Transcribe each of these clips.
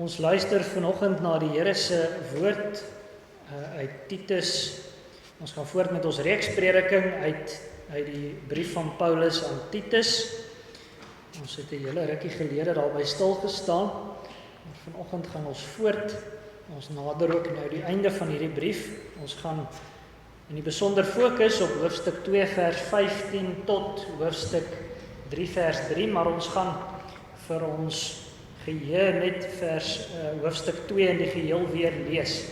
Ons luister vanoggend na die Here se woord uit Titus. Ons gaan voort met ons reeksprediking uit die brief van Paulus aan Titus. Ons het 'n hele rukkie gelede daarby stil gestaan. Maar vanoggend gaan ons voort. Ons nader ook nou die einde van hierdie brief. Ons gaan in die besonder fokus op hoofstuk 2 vers 15 tot hoofstuk 3 vers 3, maar ons gaan vir ons geheue net hoofstuk 2 in die geheel weer lees.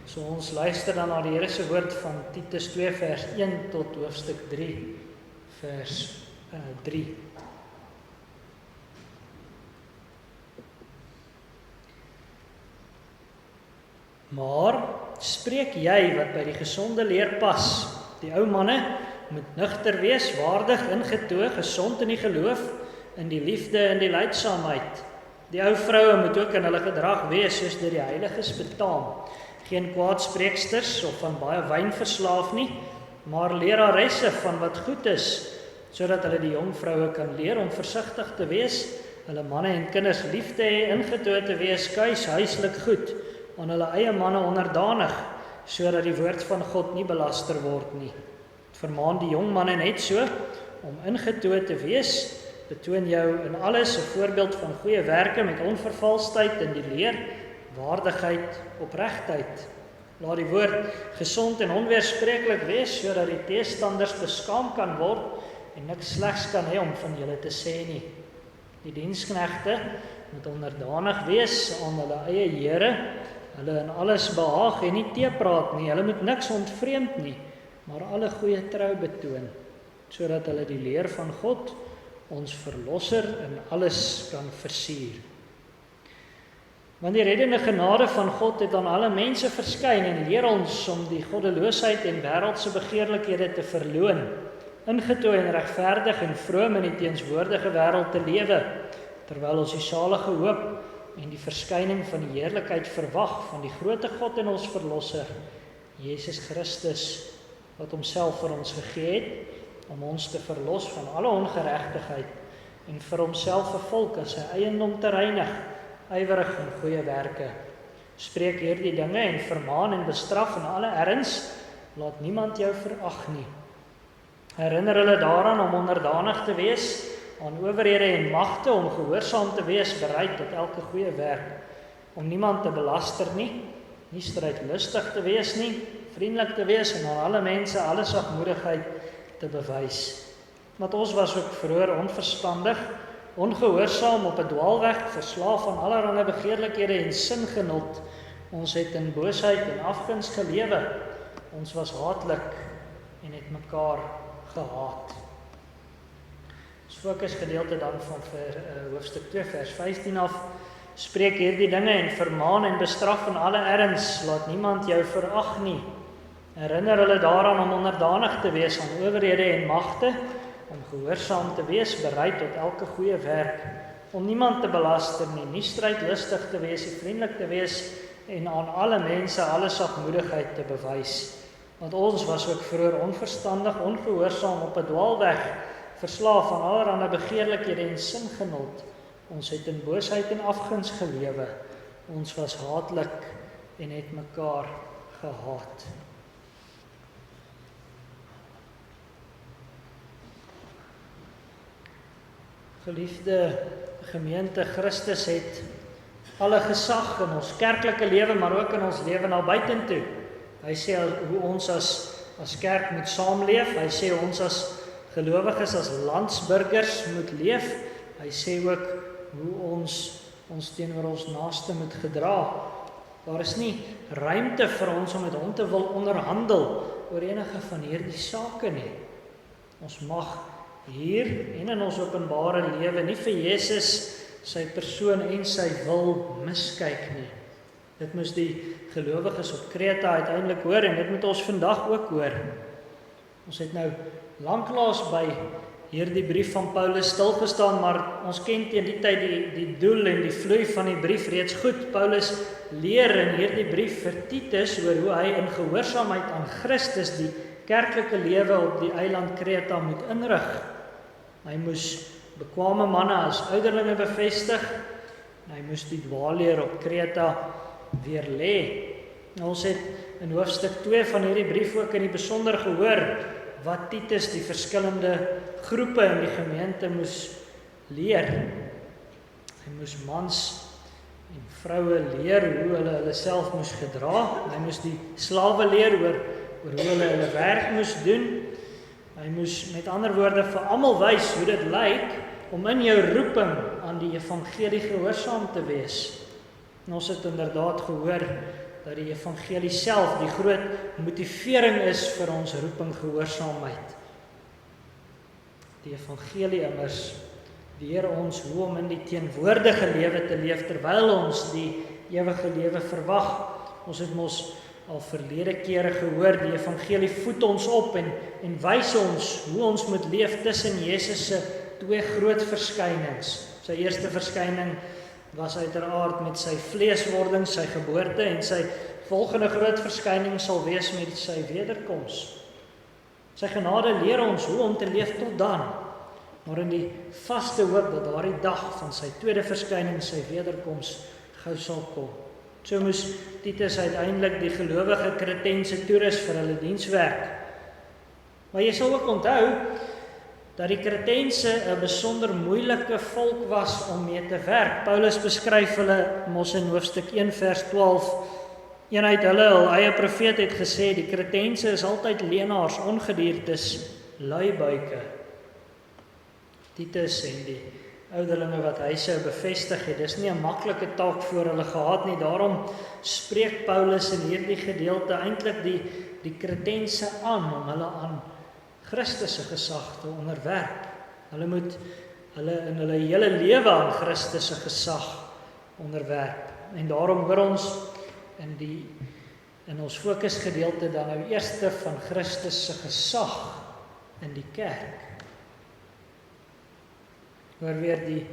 So ons luister dan na die Here se woord van Titus 2 vers 1 tot hoofstuk 3 vers 3. Maar spreek jy wat by die gesonde leer pas. Die ou manne moet nugter wees, waardig, ingetoe, gesond in die geloof, in die liefde en die lydsaamheid. Die ou vroue moet ook in hulle gedrag wees soos dit die heiliges betaam. Geen kwaadspreeksters of van baie wyn verslaaf nie, maar leraresse van wat goed is, sodat hulle die jong vroue kan leer om versigtig te wees, hulle manne en kinders lief te hê, ingetoe te wees, kuis, huislik goed, aan hulle eie manne onderdanig, sodat die woord van God nie belaster word nie. Vermaan die jong manne net so, om ingetoe te wees, betoon jou in alles 'n voorbeeld van goeie werke met onvervalsheid in die leer, waardigheid, opregtheid. Laat die woord gesond en onweerspreeklik wees, sodat die teestanders beskaam kan word en niks slegs kan hê om van julle te sê nie. Die diensknegte moet onderdanig wees aan hulle eie here, hulle in alles behaag en nie teepraat nie, hulle moet niks ontvreemd nie, maar alle goeie trou betoon, sodat hulle die leer van God, ons verlosser, in alles kan versier. Want die reddende genade van God het aan alle mense verskyn en leer ons om die goddeloosheid en wêreldse begeerlikhede te verloon, ingetoe en regverdig en vroom in die teenswoordige wêreld te lewe, terwyl ons die salige hoop en die verskyning van die heerlikheid verwag van die groote God en ons verlosser, Jesus Christus, wat homself vir ons gegee het, om ons te verlos van alle ongeregtigheid en vir homself 'n volk as sy eiendom te reinig, ywerig in goeie werke. Spreek hierdie dinge en vermaan en bestraf in alle erns, laat niemand jou verag nie. Herinner hulle daaraan om onderdanig te wees aan owerhede en magte, om gehoorsaam te wees, bereid tot elke goeie werk, om niemand te belaster nie strydlustig te wees nie, vriendelik te wees en aan alle mense alle sagmoedigheid te bewys. Want ons was ook vroeër onverstandig, ongehoorsaam, op 'n dwaalweg, verslaaf aan allerlei begeerlikhede en singenot. Ons het in boosheid en afguns gelewe. Ons was haatlik en het mekaar gehaat. Ons fokus gedeelte dan van hoofstuk 2 vers 15 af. Spreek hierdie dinge en vermaan en bestraf in alle erns, laat niemand jou verag nie. Herinner hulle daaraan om onderdanig te wees aan owerhede en magte, om gehoorsaam te wees, bereid tot elke goeie werk, om niemand te belaster nie strydlustig te wees, vriendelik te wees en aan alle mense alle sagmoedigheid te bewys. Want ons was ook vroeër onverstandig, ongehoorsaam, op 'n dwaalweg, verslaaf aan allerlei begeerlikhede en singenot. Ons het in boosheid en afguns gelewe. Ons was haatlik en het mekaar gehaat. Geliefde gemeente, Christus het alle gesag in ons kerklike lewe, maar ook in ons lewe na buitentoe. Hy sê hoe ons as kerk moet saamleef. Hy sê ons as gelowiges, as landsburgers moet leef. Hy sê ook hoe ons teenoor ons naaste moet gedra. Daar is nie ruimte vir ons om met hom te wil onderhandel oor enige van hierdie sake nie. Ons mag hier en in ons openbare lewe nie vir Jesus, sy persoon en sy wil miskyk nie. Dit moes die gelowiges op Kreta uiteindelik hoor en dit moet ons vandag ook hoor. Ons het nou lanklaas by hierdie brief van Paulus stilgestaan, maar ons ken teen die tyd die doel en die vloei van die brief reeds goed. Paulus leer in hierdie brief vir Titus oor hoe hy in gehoorsaamheid aan Christus die kerklike lewe op die eiland Kreta moet inrig. Hy moes bekwame manne as ouderlinge bevestig. Hy moes die dwaalleer op Kreta weer lê. Ons het in hoofstuk 2 van hierdie brief ook in die besonder gehoor wat Titus die verskillende groepe in die gemeente moes leer. Hy moes mans en vroue leer hoe hulle self moes gedra. Hy moes die slawe leer oor hoe hulle werk moes doen. Hy moes met ander woorde vir almal wys hoe dit lyk om in jou roeping aan die evangelie gehoorsaam te wees. En ons het inderdaad gehoor dat die evangelie self die groot motivering is vir ons roeping gehoorsaamheid. Die evangelie immers leer ons hoe om in die teenwoordige lewe te leef terwyl ons die ewige lewe verwag. Ons het mos al verlede kere gehoor, die evangelie voed ons op en wys ons hoe ons moet leef tussen Jesus se twee groot verskynings. Sy eerste verskyning was uiteraard met sy vleeswording, sy geboorte, en sy volgende groot verskyning sal wees met sy wederkoms. Sy genade leer ons hoe om te leef tot dan, maar in die vaste hoop dat daardie dag van sy tweede verskyning, sy wederkoms, gou sal kom. So moes Titus uiteindelik die gelowige Kretense toerus vir hulle dienswerk. Maar jy sal ook onthou dat die Kretense 'n besonder moeilike volk was om mee te werk. Paulus beskryf hulle mos in hoofstuk 1 vers 12. Een uit hulle, hul eie profeet, het gesê, die Kretense is altyd leenaars, ongediertes, luibuike. Titus en die ouderlinge wat hy sou bevestig het, dis nie 'n maklike taak vir hulle gehad nie. Daarom spreek Paulus in hierdie gedeelte eintlik die Kretense aan om hulle aan Christus se gesag te onderwerp. Hulle moet in hulle hele lewe aan Christus se gesag onderwerp. En daarom hoor ons in ons fokusgedeelte dan nou eerste van Christus se gesag in die kerk. Hoor weer die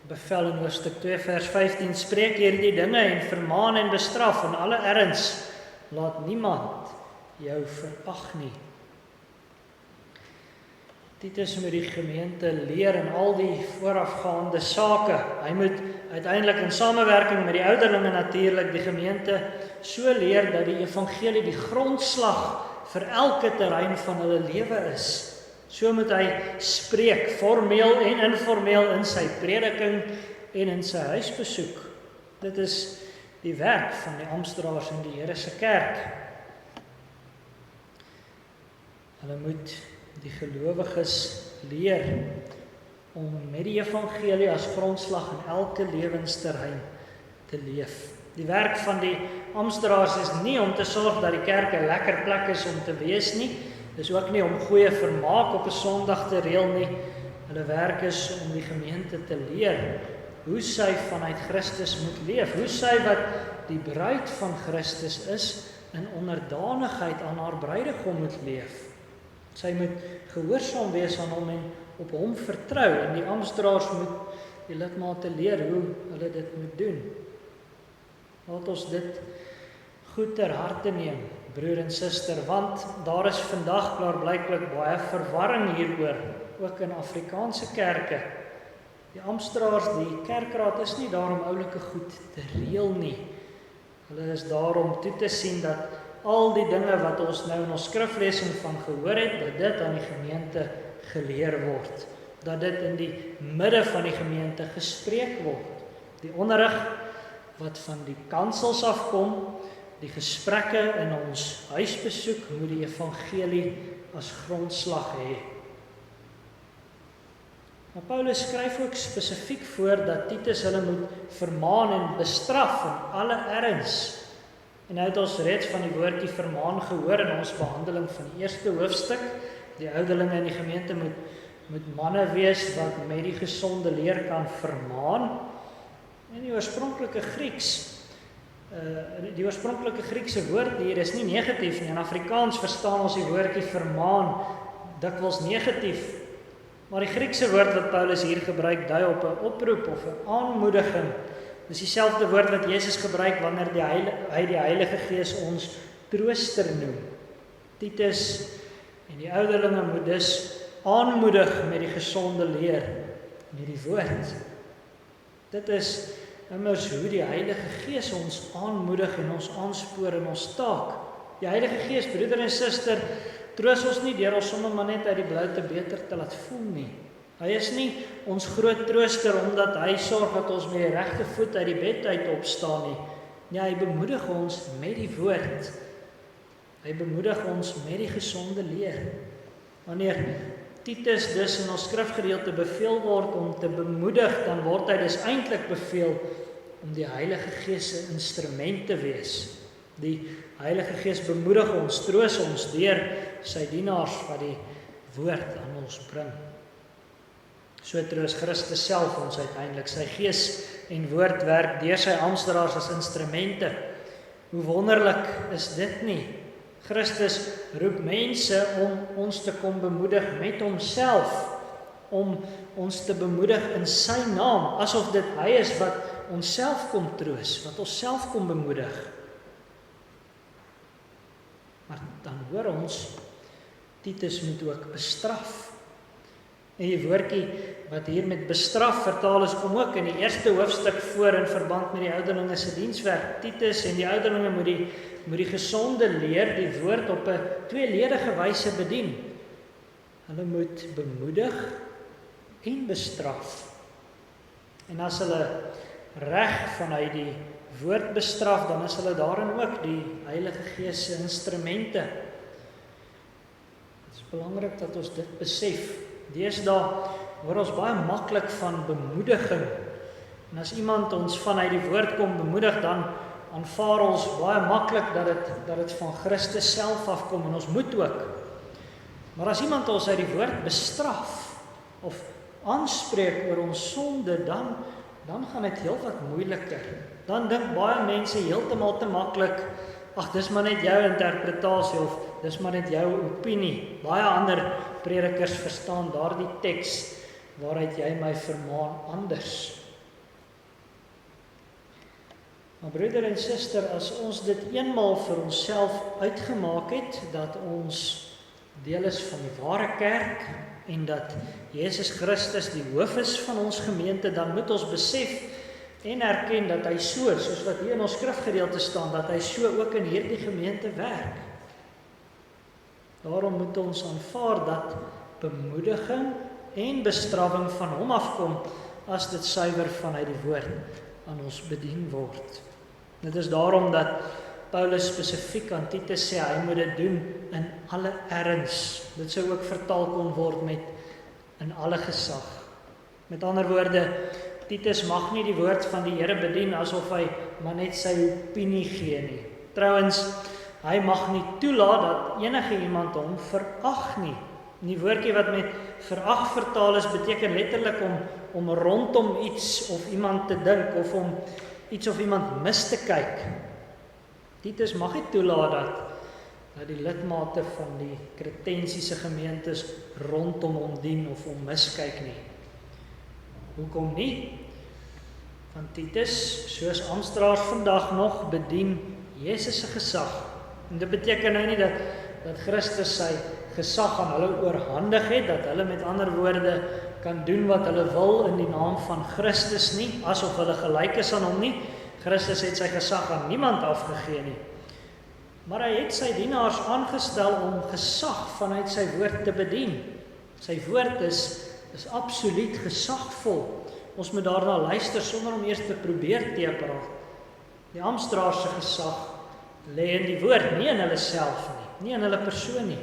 bevel in hoofstuk 2 vers 15, spreek hierdie dinge en vermaan en bestraf in alle erns, laat niemand jou verag nie. Titus moet die gemeente leer in al die voorafgaande sake. Hy moet uiteindelik in samewerking met die ouderlinge natuurlik die gemeente so leer dat die evangelie die grondslag vir elke terrein van hulle lewe is. So moet hy spreek, formeel en informeel in sy prediking en in sy huisbesoek. Dit is die werk van die amptdraers in die Here se kerk. Hulle moet die gelowiges leer om met die evangelie as grondslag in elke lewensterrein te leef. Die werk van die amptdraers is nie om te sorg dat die kerk 'n lekker plek is om te wees nie. Dis ook nie om goeie vermaak op 'n Sondag te reël nie. Hulle werk is om die gemeente te leer hoe sy vanuit Christus moet leef, hoe sy wat die bruid van Christus is, in onderdanigheid aan haar bruidegom moet leef. Sy moet gehoorsaam wees aan hom en op hom vertrou, en die amptdraers moet die lidmate leer hoe hulle dit moet doen. Laat ons dit goed ter harte neem, broer en suster, want daar is vandag klaarblyklik baie verwarring hieroor, ook in Afrikaanse kerke. Die amptdraers, die kerkraad is nie daar om oulike goed te reël nie. Hulle is daar om toe te sien dat al die dinge wat ons nou in ons skriflesing van gehoor het, dat dit aan die gemeente geleer word, dat dit in die midde van die gemeente gespreek word. Die onderrig wat van die kansels afkom, die gesprekke in ons huisbesoek, moet die evangelie as grondslag hê. Maar Paulus skryf ook spesifiek voor dat Titus hulle moet vermaan en bestraf in alle erns. En hy het ons reeds van die woordjie vermaan gehoor in ons behandeling van die eerste hoofstuk. Die ouderlinge in die gemeente moet manne wees wat met die gesonde leer kan vermaan. En die oorspronklike Griekse woord hier is nie negatief nie. In Afrikaans verstaan ons die woordjie vermaan dikwels negatief. Maar die Griekse woord wat Paulus hier gebruik, dui op 'n oproep of 'n aanmoediging. Dis dieselfde woord wat Jesus gebruik wanneer hy die Heilige Gees ons trooster noem. Titus en die ouderlinge moet dus aanmoedig met die gesonde leer, met die woord. Dit is immers hoe die Heilige Gees ons aanmoedig en ons aanspoor in ons taak. Die Heilige Gees, broeder en suster, troos ons nie deur ons sommer maar net uit die blou te beter te laat voel nie. Hy is nie ons groot trooster omdat hy sorg dat ons met die regte voet uit die bed uit opstaan nie. Nee, hy bemoedig ons met die woord. Hy bemoedig ons met die gesonde leer. Wanneer Titus dus in ons skrifgedeelte beveel word om te bemoedig, dan word hy dus eintlik beveel om die Heilige Gees se instrument te wees. Die Heilige Gees bemoedig ons, troos ons deur sy dienaars wat die woord aan ons bring. So troos Christus self ons uiteindelik. Sy Gees en woord werk deur sy amptdraers as instrumente. Hoe wonderlik is dit nie? Christus roep mense om ons te kom bemoedig met homself, om ons te bemoedig in sy naam, asof dit hy is wat ons self kom troos, wat ons self kom bemoedig. Maar dan hoor ons, Titus moet ook bestraf. En die woordjie wat hier met bestraf vertaal is, kom ook in die eerste hoofstuk voor in verband met die ouderlinge se dienswerk. Titus en die ouderlinge moet die gesonde leer, die woord op 'n tweeledige wyse bedien. Hulle moet bemoedig en bestraf. En as hulle reg vanuit die woord bestraf, dan is hulle daarin ook die Heilige Gees se instrumente. Dit is belangrik dat ons dit besef. Deesdae hoor ons baie maklik van bemoediging. En as iemand ons vanuit die woord kom bemoedig, dan aanvaar ons baie maklik dat dit van Christus self afkom, en ons moet ook. Maar as iemand ons uit die woord bestraf of aanspreek oor ons sonde, dan gaan dit heelwat moeiliker. Dan dink baie mense heeltemal te maklik, ag, dis maar net jou interpretasie of dis maar net jou opinie. Baie ander predikers verstaan daardie teks waaruit jy my vermaan anders. Maar broeder en suster, as ons dit eenmaal vir onsself uitgemaak het, dat ons deel is van die ware kerk en dat Jesus Christus die hoof is van ons gemeente, dan moet ons besef en erken dat hy so, soos wat hier in ons skrifgedeelte staan, dat hy so ook in hierdie gemeente werk. Daarom moet ons aanvaar dat bemoediging en bestraffing van hom afkom, as dit suiwer vanuit die woord aan ons bedien word. Dit is daarom dat Paulus spesifiek aan Titus sê, hy moet dit doen in alle erns. Dit sou ook vertaal kon word met in alle gesag. Met ander woorde, Titus mag nie die woord van die Here bedien asof hy maar net sy opinie gee nie. Trouwens, hy mag nie toelaat dat enige iemand hom verag nie. Die woordjie wat met verag vertaal is, beteken letterlik om rondom iets of iemand te dink, of om iets of iemand mis te kyk. Titus mag nie toelaat dat die lidmate van die kretensiese gemeentes rondom hom dien of hom miskyk nie. Hoekom nie? Want Titus, soos amptdraers vandag nog, bedien Jesus se gesag. En dit beteken nou nie dat Christus sy gesag aan hulle oorhandig het, dat hulle met ander woorde kan doen wat hulle wil in die naam van Christus nie, asof hulle gelyk is aan hom nie. Christus het sy gesag aan niemand afgegee nie. Maar hy het sy dienaars aangestel om gesag vanuit sy woord te bedien. Sy woord is absoluut gesagvol. Ons moet daarna luister sonder om eers te probeer teepraat. Die amptdraers se gesag lê in die woord, nie in hulle self nie in hulle persoon nie.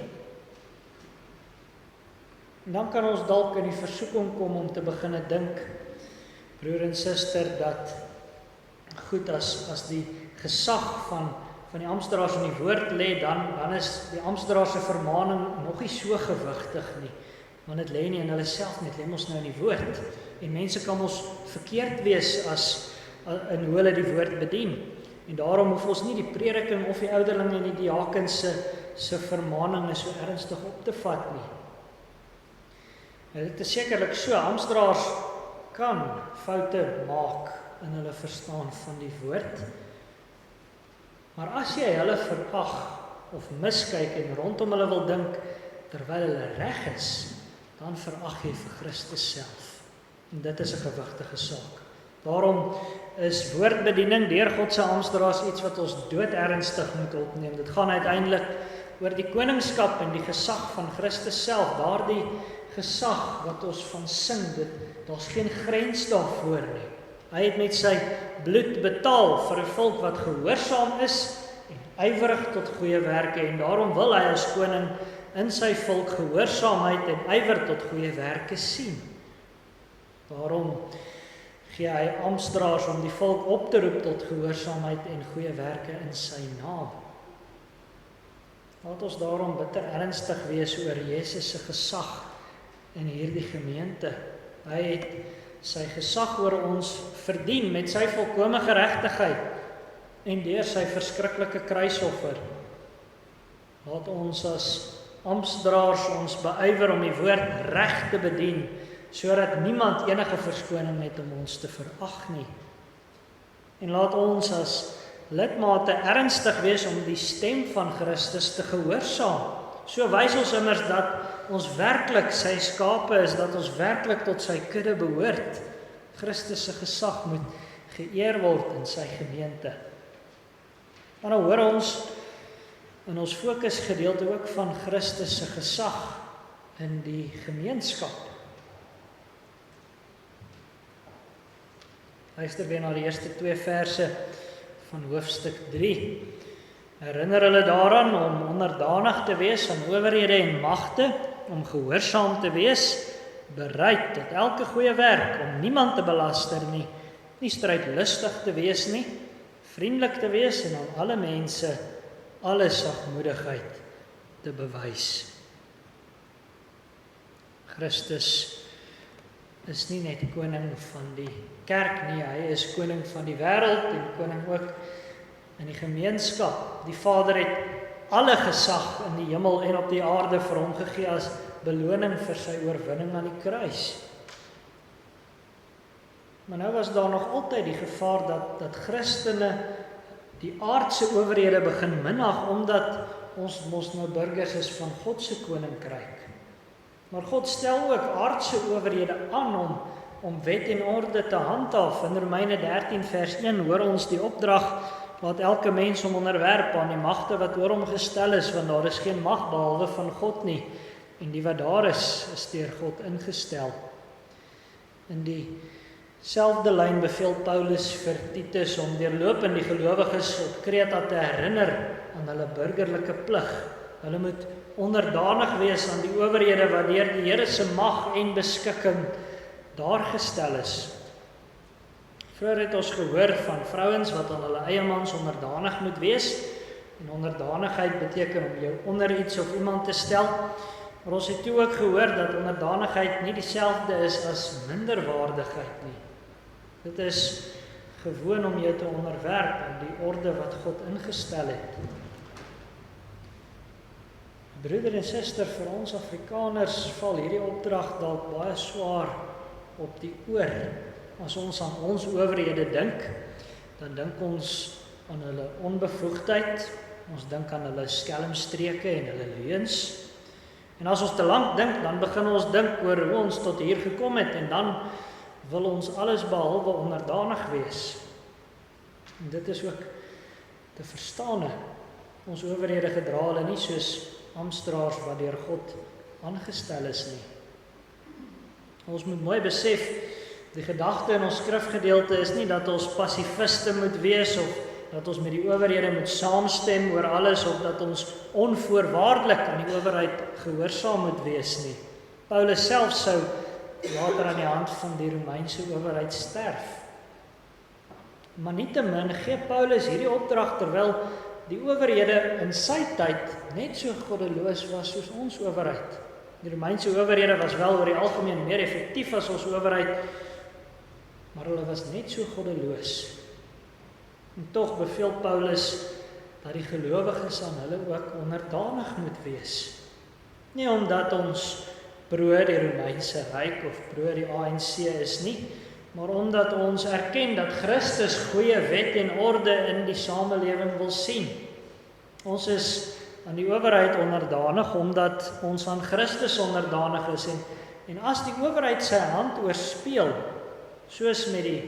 En dan kan ons dalk in die versoeking kom om te begin dink, broer en suster, dat goed, as die gesag van die amptdraers in die woord lê, dan is die amptdraers se vermaning nog nie so gewigtig nie, want dit lê nie in hulle self nie, dit lê mos nou in die woord. En mense kan ons verkeerd wees in hoe hulle die woord bedien. En daarom hoef ons nie die prediking of die ouderlinge en die diakens se vermaninge so ernstig op te vat nie. En dit is sekerlik so, amptdraers kan foute maak in hulle verstaan van die woord. Maar as jy hulle verag of miskyk en rondom hulle wil dink terwyl hulle reg is, dan verag jy vir Christus self. En dit is 'n gewigtige saak. Daarom is woordbediening deur God se amptdraers iets wat ons doodernstig moet opneem. Dit gaan uiteindelik oor die koningskap en die gesag van Christus self, daardie gesag wat ons van sing, daar's geen grens daarvoor nie. Hy het met sy bloed betaal vir 'n volk wat gehoorsaam is en ywerig tot goeie werke, en daarom wil hy as koning in sy volk gehoorsaamheid en ywer tot goeie werke sien. Daarom gee hy amptdraers om die volk op te roep tot gehoorsaamheid en goeie werke in sy naam. Laat ons daarom bitter ernstig wees oor Jesus se gesag in hierdie gemeente. Hy het sy gesag oor ons verdien met sy volkome geregtigheid en deur sy verskriklike kruisoffer. Laat ons as amptdraers ons beywer om die woord reg te bedien, sodat niemand enige verskoning het om ons te verag nie. En laat ons as lidmate ernstig wees om die stem van Christus te gehoorsaam. So wys ons immers dat ons werklik sy skape is, dat ons werklik tot sy kudde behoort. Christus se gesag moet geëer word in sy gemeente. En nou hoor ons in ons fokusgedeelte ook van Christus se gesag in die gemeenskap. Luister weer na die eerste 2 verse van hoofstuk 3. Herinner hulle daaraan om onderdanig te wees aan owerhede en magte, om gehoorsaam te wees, bereid tot elke goeie werk, om niemand te belaster nie strydlustig te wees nie, vriendelik te wees en aan alle mense alle sagmoedigheid te bewys. Christus is nie net koning van die kerk nie, hy is koning van die wêreld en koning ook in die gemeenskap. Die Vader het alle gesag in die hemel en op die aarde vir hom gegee as beloning vir sy oorwinning aan die kruis. Maar nou was daar nog altyd die gevaar dat Christene die aardse owerhede begin minag, omdat ons mos nou burgers is van God se koninkryk. Maar God stel ook aardse owerhede aan om wet en orde te handhaaf. In Romeine 13 vers 1 hoor ons die opdrag: laat elke mens hom onderwerp aan die magte wat oor hom gestel is, want daar is geen mag behalwe van God nie, en die wat daar is deur God ingestel. In dieselfde lyn beveel Paulus vir Titus om deurlopend die gelowiges op Kreta te herinner aan hulle burgerlike plig. Hulle moet onderdanig wees aan die owerhede wat deur die Here se mag en beskikking daar gestel is. Vroeger het ons gehoor van vrouens wat aan hulle eie mans onderdanig moet wees, en onderdanigheid beteken om jou onder iets of iemand te stel, maar ons het toe ook gehoor dat onderdanigheid nie dieselfde is as minderwaardigheid nie. Dit is gewoon om jou te onderwerp aan die orde wat God ingestel het. Broeder en suster, vir ons Afrikaners val hierdie opdrag dalk baie swaar op die oor. As ons aan ons owerhede dink, dan dink ons aan hulle onbevoegdheid, ons dink aan hulle skelmstreke en hulle leuns. En as ons te lank dink, dan begin ons dink oor hoe ons tot hier gekom het, en dan wil ons alles behalwe onderdanig wees. En dit is ook te verstaan. Ons owerhede gedra hulle nie soos amptdraers wat deur God aangestel is nie. Ons moet mooi besef, die gedagte in ons skrifgedeelte is nie dat ons passiviste moet wees, of dat ons met die owerhede moet saamstem oor alles, of dat ons onvoorwaardelik aan die owerheid gehoorsaam moet wees nie. Paulus self sou later aan die hand van die Romeinse owerheid sterf. Maar nietemin gee Paulus hierdie opdrag terwyl die owerhede in sy tyd net so goddeloos was soos ons owerheid. Die Romeinse owerhede was wel oor die algemeen meer effektief as ons owerheid, maar hulle was net so goddeloos. En tog beveel Paulus dat die gelowiges aan hulle ook onderdanig moet wees. Nie omdat ons pro die Romeinse ryk of pro die ANC is nie, maar omdat ons erken dat Christus goeie wet en orde in die samelewing wil sien. Ons is aan die owerheid onderdanig omdat ons aan Christus onderdanig is, en as die owerheid sy hand oorspeel, soos met die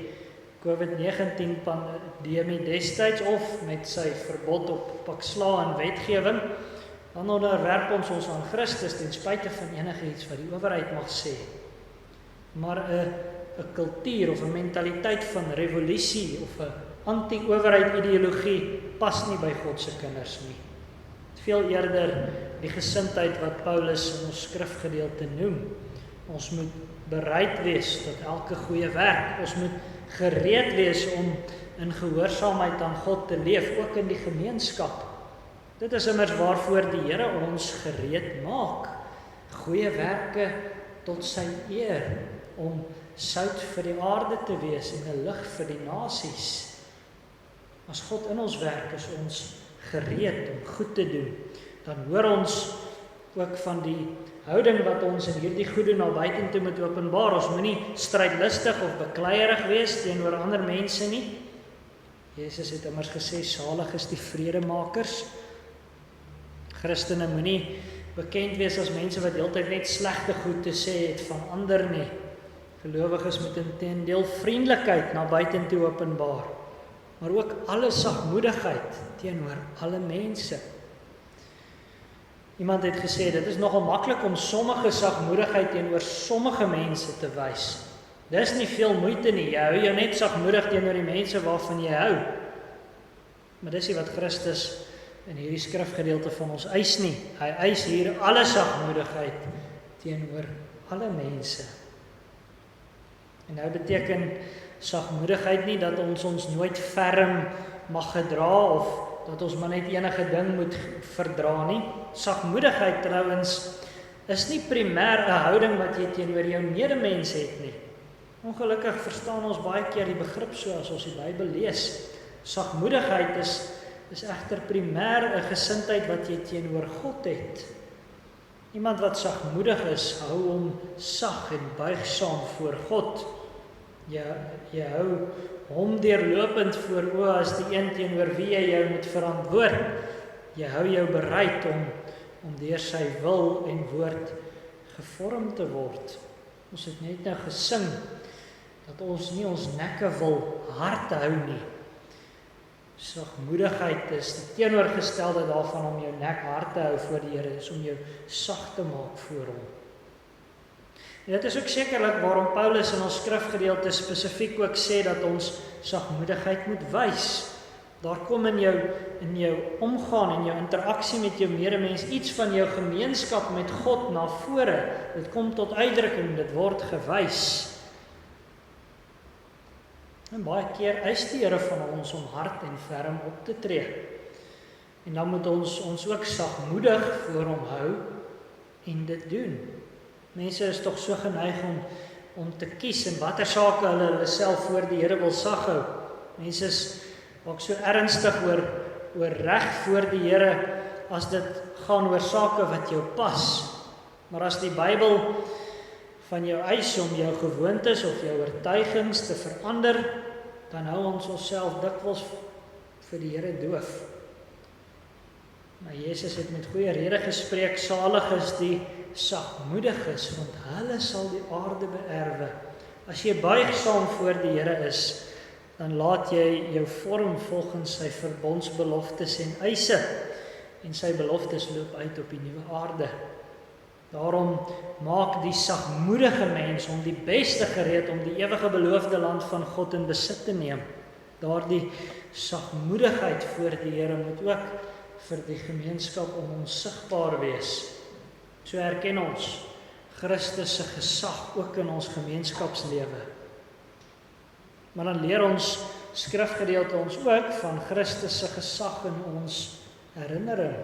COVID-19 pandemie destyds of met sy verbod op paksla en wetgewing, dan onderwerp ons aan Christus ten spyte van enigiets wat die owerheid mag sê. Maar 'n kultuur of 'n mentaliteit van revolusie of 'n anti-owerheid ideologie pas nie by God se kinders nie. Veel eerder die gesindheid wat Paulus in ons skrifgedeelte noem. Ons moet bereid wees tot elke goeie werk. Ons moet gereed wees om in gehoorsaamheid aan God te leef, ook in die gemeenskap. Dit is immers waarvoor die Here ons gereed maak. Goeie werke tot sy eer, om sout vir die aarde te wees en 'n lig vir die nasies. As God in ons werk, is ons gereed om goed te doen. Dan hoor ons ook van die houding wat ons in hierdie goede na buitentoe moet openbaar. Ons moenie strydlustig of bekleierig wees teenoor ander mense nie. Jesus het immers gesê, salig is die vredemakers. Christene moenie bekend wees as mense wat heeltyd net slegte goed te sê het van ander nie. Gelowiges moet inteendeel vriendelikheid na buitentoe openbaar, maar ook alle sagmoedigheid teenoor alle mense. Iemand het gesê, dit is nogal maklik om sommige sagmoedigheid teenoor sommige mense te wys. Dis nie veel moeite nie, jy hou jou net sagmoedig teenoor die mense waarvan jy hou. Maar dis nie wat Christus in hierdie skrifgedeelte van ons eis nie. Hy eis hier alle sagmoedigheid teenoor alle mense. En nou beteken sagmoedigheid nie dat ons nooit ferm mag gedra of dat ons maar net enige ding moet verdra nie. Sagmoedigheid trouwens is nie primêr 'n houding wat jy teenoor jou medemens het nie. Ongelukkig verstaan ons baie keer die begrip so as ons die Bybel lees. Sagmoedigheid is egter primêr 'n gesindheid wat jy teenoor God het. Iemand wat sagmoedig is, hou hom sag en buigsaam voor God. Jy hou hom deurlopend voor oë as die een teenoor wie jy jou moet verantwoord. Jy hou jou bereid om deur sy wil en woord gevorm te word. Ons het net nou gesing dat ons nie ons nekke wil hard hou nie. Sagmoedigheid is die teenoorgestelde daarvan om jou nek hard te hou voor die Here, is om jou sag te maak voor hom. En dit is ook sekerlik waarom Paulus in ons skrifgedeelte spesifiek ook sê dat ons sagmoedigheid moet wys. Daar kom in jou omgaan en jou interaksie met jou medemens iets van jou gemeenskap met God na vore. Dit kom tot uitdrukking, dit word gewys. En baie keer eis die Here van ons om hard en ferm op te tree. En dan moet ons ook sagmoedig voor hom hou en dit doen. Mense is tog so geneig om te kies in watter sake hulle self voor die Here wil sag hou. Mense is ook so ernstig oor reg voor die Here as dit gaan oor sake wat jou pas. Maar as die Bybel van jou eis om jou gewoontes of jou oortuigings te verander, dan hou ons onsself dikwels vir die Here doof. Maar Jesus het met goeie rede gespreek, salig is die sagmoediges, want hulle sal die aarde beerwe. As jy buigsaam voor die Here is, dan laat jy jou vorm volgens sy verbondsbeloftes en eise, en sy beloftes loop uit op die nuwe aarde. Daarom maak die sagmoedige mens hom die beste gereed om die ewige beloofde land van God in besit te neem. Daardie sagmoedigheid voor die Here moet ook vir die gemeenskap om ons sigbaar wees. So erken ons Christus se gesag ook in ons gemeenskapslewe. Maar dan leer ons skrifgedeelte ons ook van Christus se gesag in ons herinnering.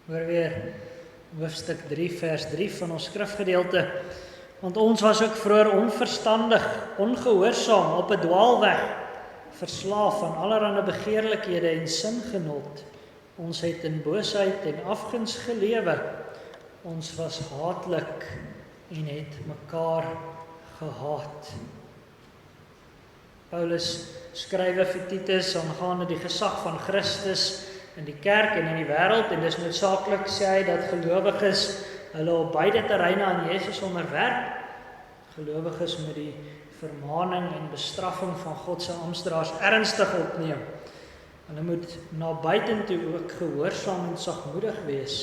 Hoor weer hoofstuk 3 vers 3 van ons skrifgedeelte. Want ons was ook vroeër onverstandig, ongehoorsaam, op 'n dwaalweg, verslaaf aan allerlei begeerlikhede en singenot. Ons het in boosheid en afguns gelewe. Ons was haatlik en het mekaar gehaat. Paulus skrywe vir Titus aangaande die gesag van Christus in die kerk en in die wêreld, en dis noodsaaklik, sê hy, dat gelowiges hulle op beide terreine aan Jesus onderwerp. gelowiges moet die vermaning en bestraffing van God se amptdraers ernstig opneem. Hulle moet na buitentoe ook gehoorsaam en sagmoedig wees.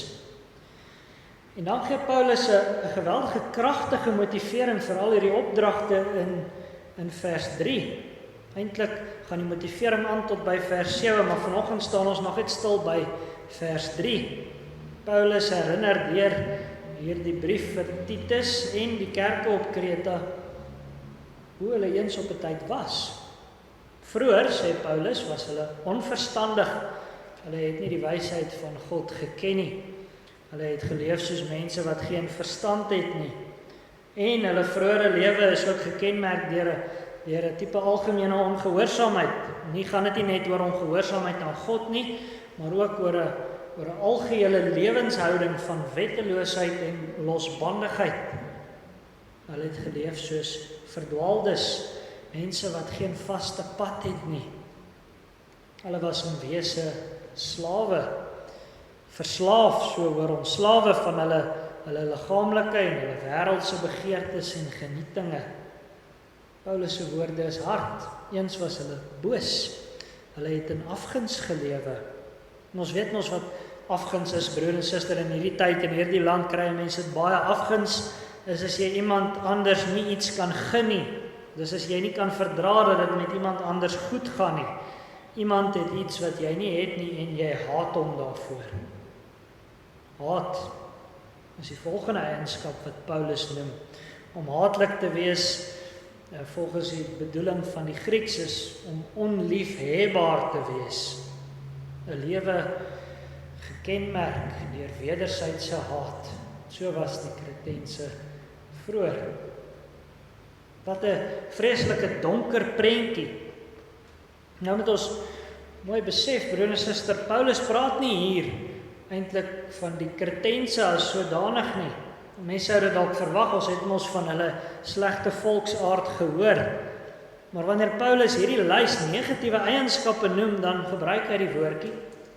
En dan gee Paulus 'n geweldige kragtige motivering vir al hierdie opdragte in vers 3. Eintlik gaan die motivering aan tot by vers 7, maar vanoggend staan ons nog net stil by vers 3. Paulus herinner deur hierdie brief vir Titus en die kerke op Kreta hoe hulle eens op 'n tyd was. Vroeër, sê Paulus, was hulle onverstandig. Hulle het nie die wysheid van God geken nie. Hulle het geleef soos mense wat geen verstand het nie. En hulle vroeëre lewe is ook gekenmerk deur 'n tipe algemene ongehoorsaamheid. Nie gaan dit nie net oor ongehoorsaamheid aan God nie, maar ook oor 'n algehele lewenshouding van wetteloosheid en losbandigheid. Hulle het geleef soos verdwaaldes, mense wat geen vaste pad het nie. Hulle was in wese slawe, verslaaf, so hoor ons, slawe van hulle liggaamlike en hulle wêreldse begeertes en genietinge. Paulus se woorde is hard. Eens was hulle boos. Hulle het in afguns gelewe. En ons weet wat afguns is, broer en suster, in hierdie tyd en hierdie land kry mense dit baie. Afguns is as jy iemand anders nie iets kan gun nie. Dis as jy nie kan verdra dat dit met iemand anders goed gaan nie. Iemand het iets wat jy nie het nie en jy haat hom daarvoor. Haat is die volgende eienskap wat Paulus noem. Om haatlik te wees, volgens die bedoeling van die Grieks, is om onliefhebbaar te wees. 'n Lewe gekenmerk deur wederwysige haat. So was die Kretense vroeër. Wat 'n vreeslike donker prentjie. Nou moet ons mooi besef, broer en suster, Paulus praat nie hier eintlik van die Kretense as sodanig nie. Mense sou dit dalk verwag, ons het mos van hulle slegte volksaard gehoor. Maar wanneer Paulus hierdie lys negatiewe eienskappe noem, dan gebruik hy die woordjie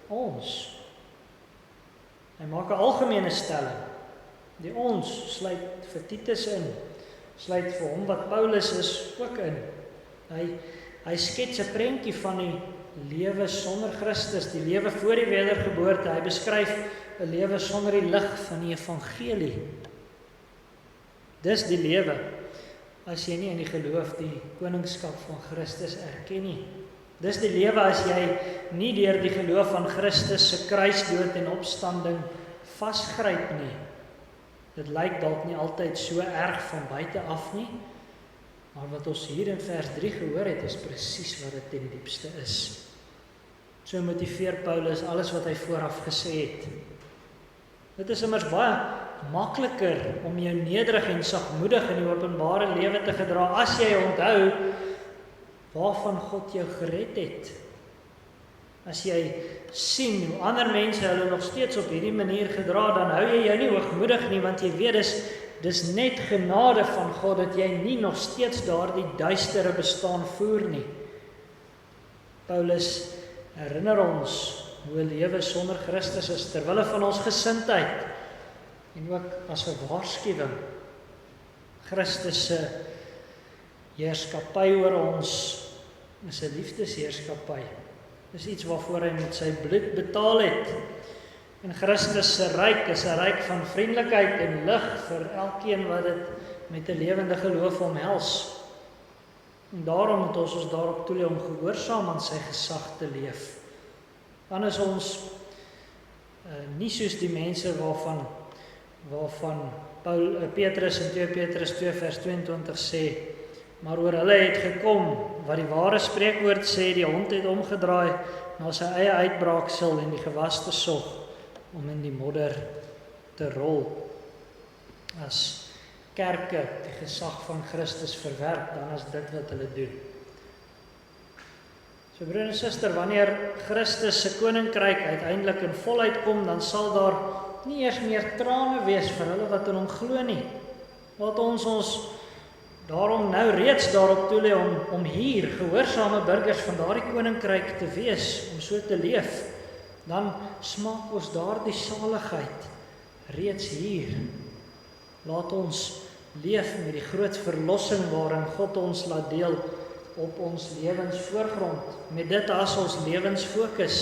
ons. Hy maak 'n algemene stelling. Die ons sluit vir Titus in, sluit vir hom wat Paulus is ook in. Hy skets 'n prentjie van die lewe sonder Christus, die lewe voor die wedergeboorte. Hy beskryf 'n lewe sonder die lig van die evangelie. Dis die lewe as jy nie in die geloof die koningskap van Christus erken nie. Dis die lewe as jy nie deur die geloof van Christus se kruisdood en opstanding vasgryp nie. Dit lyk dalk nie altyd so erg van buite af nie, maar wat ons hier in vers 3 gehoor het, is presies wat dit ten diepste is. So motiveer Paulus alles wat hy vooraf gesê het. Dit is immers baie makliker om jou nederig en sagmoedig in die openbare lewe te gedra as jy onthou waarvan God jou gered het. As jy sien hoe ander mense hulle nog steeds op hierdie manier gedra, dan hou jy jou nie hoogmoedig nie, want jy weet dis net genade van God dat jy nie nog steeds daardie duistere bestaan voer nie. Paulus herinner ons hoe 'n lewe sonder Christus is ter wille van ons gesindheid en ook as 'n waarskuwing. Christus se heerskappy oor ons is 'n liefdesheerskappy. Dis iets waarvoor hy met sy bloed betaal het. En Christus se ryk is 'n ryk van vriendelikheid en lig vir elkeen wat dit met 'n lewende geloof omhels. En daarom moet ons daarop toelê om gehoorsaam aan sy gesag te leef. Dan is ons nie soos die mense waarvan Petrus in 2 Petrus 2 vers 22 sê, maar oor hulle het gekom wat die ware spreekwoord sê, die hond het omgedraai na sy eie uitbraaksel en die gewaste sog om in die modder te rol. As kerke die gesag van Christus verwerp, dan is dit wat hulle doen. So broer en suster, wanneer Christus se koninkryk uiteindelik in volheid kom, dan sal daar nie eers meer trane wees vir hulle wat in hom glo nie. Laat ons daarom nou reeds daarop toelê om hier gehoorsame burgers van daardie koninkryk te wees, om so te leef. Dan smaak ons daardie saligheid reeds hier. Laat ons leef met die groot verlossing waarin God ons laat deel op ons lewensvoorgrond, met dit as ons lewensfokus.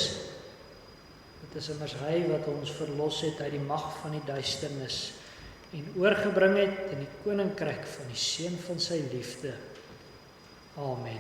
Dit is immers hy wat ons verlos het uit die mag van die duisternis en oorgebring het in die koninkryk van die Seun van sy liefde. Amen.